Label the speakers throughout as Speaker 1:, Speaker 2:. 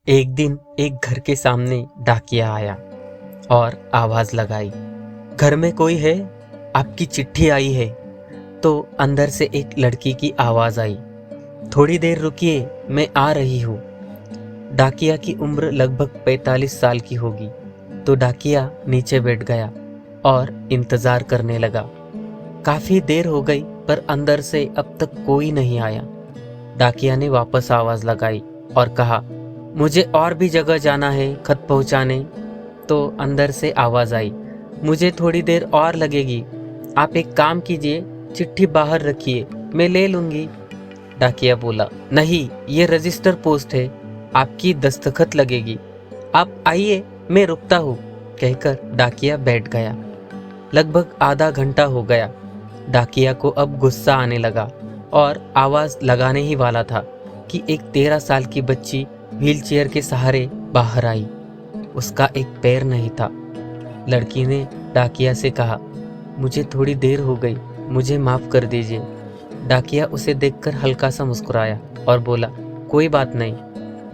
Speaker 1: एक दिन एक घर के सामने डाकिया आया और आवाज लगाई, घर में कोई है? आपकी चिट्ठी आई है। तो अंदर से एक लड़की की आवाज आई, थोड़ी देर रुकिए, मैं आ रही हूँ। डाकिया की उम्र लगभग 45 साल की होगी। तो डाकिया नीचे बैठ गया और इंतजार करने लगा। काफी देर हो गई पर अंदर से अब तक कोई नहीं आया। डाकिया ने वापस आवाज लगाई और कहा, मुझे और भी जगह जाना है खत पहुंचाने। तो अंदर से आवाज आई, मुझे थोड़ी देर और लगेगी, आप एक काम कीजिए, चिट्ठी बाहर रखिए, मैं ले लूंगी। डाकिया बोला, नहीं, ये रजिस्टर पोस्ट है, आपकी दस्तखत लगेगी, आप आइए, मैं रुकता हूँ। कहकर डाकिया बैठ गया। लगभग आधा घंटा हो गया। डाकिया को अब गुस्सा आने लगा और आवाज लगाने ही वाला था कि एक 13 साल की बच्ची व्हीलचेयर के सहारे बाहर आई। उसका एक पैर नहीं था। लड़की ने डाकिया से कहा, मुझे थोड़ी देर हो गई, मुझे माफ कर दीजिए। डाकिया उसे देखकर हल्का सा मुस्कुराया और बोला, कोई बात नहीं।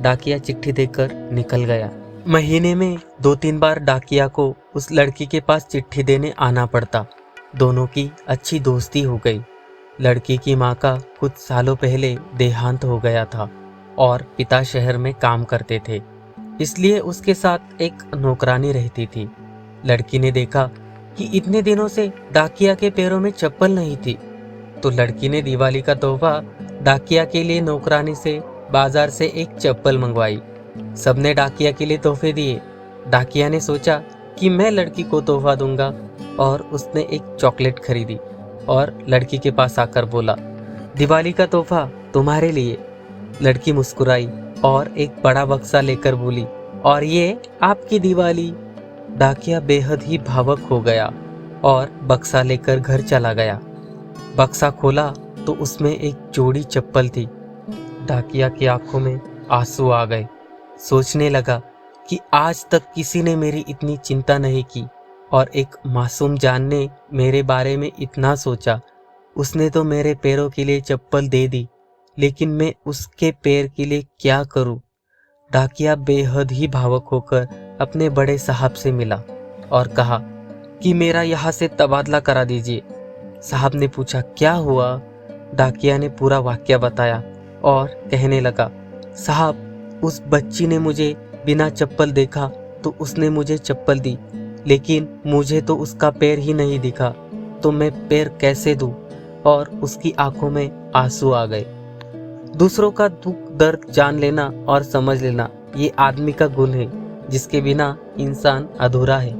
Speaker 1: डाकिया चिट्ठी देकर निकल गया। महीने में 2-3 बार डाकिया को उस लड़की के पास चिट्ठी देने आना पड़ता। दोनों की अच्छी दोस्ती हो गई। लड़की की माँ का कुछ सालों पहले देहांत हो गया था और पिता शहर में काम करते थे, इसलिए उसके साथ एक नौकरानी रहती थी। लड़की ने देखा कि इतने दिनों से डाकिया के पैरों में चप्पल नहीं थी, तो लड़की ने दिवाली का तोहफा डाकिया के लिए नौकरानी से बाजार से एक चप्पल मंगवाई। सबने डाकिया के लिए तोहफे दिए। डाकिया ने सोचा कि मैं लड़की को तोहफा दूंगा और उसने एक चॉकलेट खरीदी और लड़की के पास आकर बोला, दिवाली का तोहफा तुम्हारे लिए। लड़की मुस्कुराई और एक बड़ा बक्सा लेकर बोली, और ये आपकी दिवाली। डाकिया बेहद ही भावुक हो गया और बक्सा लेकर घर चला गया। बक्सा खोला तो उसमें एक जोड़ी चप्पल थी। डाकिया की आंखों में आंसू आ गए। सोचने लगा कि आज तक किसी ने मेरी इतनी चिंता नहीं की और एक मासूम जान ने मेरे बारे में इतना सोचा। उसने तो मेरे पैरों के लिए चप्पल दे दी, लेकिन मैं उसके पैर के लिए क्या करूं? डाकिया बेहद ही भावुक होकर अपने बड़े साहब से मिला और कहा कि मेरा यहाँ से तबादला करा दीजिए। साहब ने पूछा, क्या हुआ? डाकिया ने पूरा वाकया बताया और कहने लगा, साहब, उस बच्ची ने मुझे बिना चप्पल देखा तो उसने मुझे चप्पल दी, लेकिन मुझे तो उसका पैर ही नहीं दिखा, तो मैं पैर कैसे दूं? और उसकी आंखों में आंसू आ गए। दूसरों का दुख दर्द जान लेना और समझ लेना ये आदमी का गुण है, जिसके बिना इंसान अधूरा है।